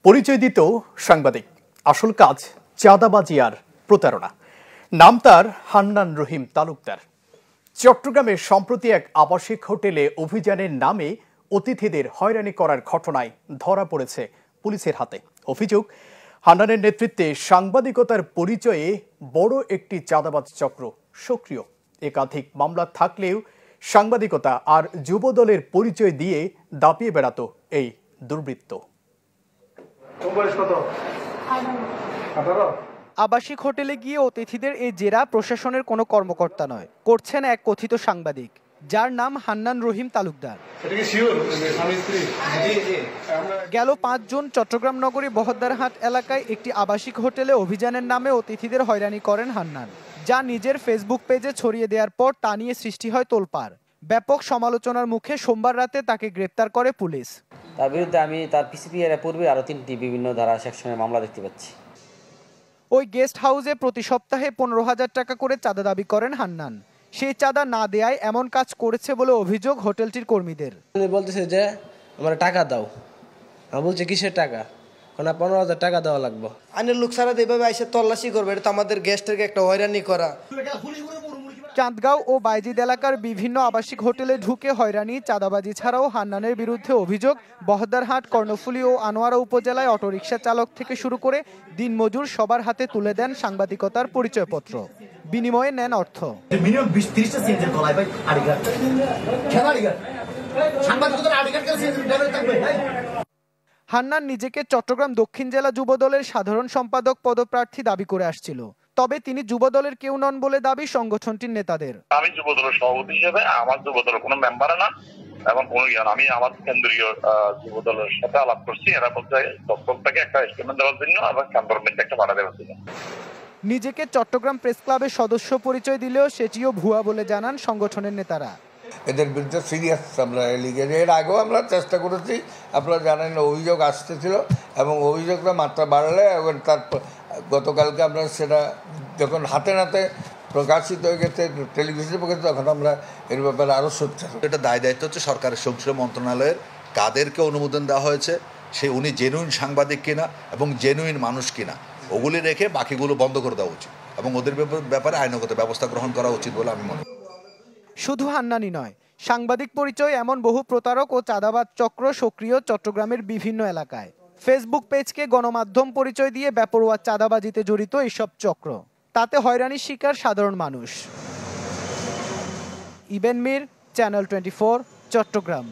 পরিচয় দিত সাংবাদিক, আসল কাজ চাঁদাবাজি আর প্রতারণা। নাম তার হান্নান রহিম তালুকদার। চট্টগ্রামে সম্প্রতি এক আবাসিক হোটেলে অভিযানের নামে অতিথিদের হয়রানি করার ঘটনায় ধরা পড়েছে পুলিশের হাতে। অভিযোগ, হান্নানের নেতৃত্বে সাংবাদিকতার পরিচয়ে বড় একটি চাঁদাবাজ চক্র সক্রিয়। একাধিক মামলা থাকলেও সাংবাদিকতা আর যুবদলের পরিচয় দিয়ে দাপিয়ে বেড়াত এই দুর্বৃত্ত। আবাসিক হোটেলে গিয়ে অতিথিদের এই জেরা প্রশাসনের কোনো কর্মকর্তা নয়, করছেন এক কথিত সাংবাদিক যার নাম হান্নান রহিম তালুকদার। গেল ৫ জুন চট্টগ্রাম নগরী বহদ্দারহাট এলাকায় একটি আবাসিক হোটেলে অভিযানের নামে অতিথিদের হয়রানি করেন হান্নান, যা নিজের ফেসবুক পেজে ছড়িয়ে দেওয়ার পর তা নিয়ে সৃষ্টি হয় তোলপাড়। ব্যাপক সমালোচনার মুখে সোমবার রাতে তাকে গ্রেপ্তার করে পুলিশ। তার বিরুদ্ধে আমি তার পিসিপিআর পূর্বে আরও ৩টি বিভিন্ন ধারা সেকশনের মামলা দেখতে পাচ্ছি। ওই গেস্ট হাউসে প্রতি সপ্তাহে ১৫,০০০ টাকা করে চাঁদা দাবি করেন হান্নান। সেই চাঁদা না দেয়ায় এমন কাজ করেছে বলে অভিযোগ হোটেলটির কর্মীদের। বলতেছে যে আমার টাকা দাও, আমি বলছি কিসের টাকা, ১৫,০০০ টাকা দেওয়া লাগবে। আইনের লোক সারা এভাবে এসে তল্লাশি করবে, এটা তো আমাদের গেস্টেরকে একটা হয়রানি করা। চাঁদগাঁও ও বাইজিদ এলাকার বিভিন্ন আবাসিক হোটেলে ঢুকে হয়রানি, চাঁদাবাজি ছাড়াও হান্নানের বিরুদ্ধে অভিযোগ বহদ্দারহাট, কর্ণফুলী ও আনোয়ারা উপজেলায় অটোরিকশা চালক থেকে শুরু করে দিনমজুর সবার হাতে তুলে দেন সাংবাদিকতার পরিচয়পত্র, বিনিময়ে নেন অর্থ। হান্নান নিজেকে চট্টগ্রাম দক্ষিণ জেলা যুবদলের সাধারণ সম্পাদক পদপ্রার্থী দাবি করে আসছিল, তবে তিনি যুবদলের কেউ নন বলে দাবি সংগঠনটির নেতাদের। আমি যুবদলের সভাপতি হিসেবে আমার যুবদলের কোনো মেম্বার না এবং কোনো জ্ঞান, আমি আমার কেন্দ্রীয় যুবদলের সাথে আলাপ করছি, এরা বলছে দপ্তরটাকে একটা স্টেটমেন্ট দেওয়ার জন্য এবং ক্যান্টনমেন্টে একটা ভাড়া দেওয়ার জন্য। নিজেকে চট্টগ্রাম প্রেস ক্লাবের সদস্য পরিচয় দিলেও সেটিও ভুয়া বলে জানান সংগঠনের নেতারা। এদের বিরুদ্ধে সিরিয়াস আমরা লিগের এর আগেও আমরা চেষ্টা করেছি, আপনারা জানেন অভিযোগ আসতেছিল এবং অভিযোগটা মাত্রা বাড়লে এবং তারপর গতকালকে আমরা সেটা যখন হাতে নাতে প্রকাশিত হয়ে গেছে টেলিভিশনের পক্ষে, তখন আমরা এর ব্যাপারে আরও সোচ্চার। এটা দায়িত্ব হচ্ছে সরকারের সংশ্লিষ্ট মন্ত্রণালয়ের, কাদেরকে অনুমোদন দেওয়া হয়েছে, উনি জেনুইন সাংবাদিক কিনা এবং জেনুইন মানুষ কিনা, ওগুলি রেখে বাকিগুলো বন্ধ করে দেওয়া উচিত এবং ওদের ব্যাপারে আইনগত ব্যবস্থা গ্রহণ করা উচিত বলে আমি মনে করি। শুধু হান্নানই নয়, সাংবাদিক পরিচয় এমন বহু প্রতারক ও চাঁদাবাজ চক্র সক্রিয় চট্টগ্রামের বিভিন্ন এলাকায়। ফেসবুক পেজকে গণমাধ্যম পরিচয় দিয়ে বেপরোয়া চাঁদাবাজিতে জড়িত এইসব চক্র, তাতে হয়রানির শিকার সাধারণ মানুষ। ইবেন মির, চ্যানেল 24, চট্টগ্রাম।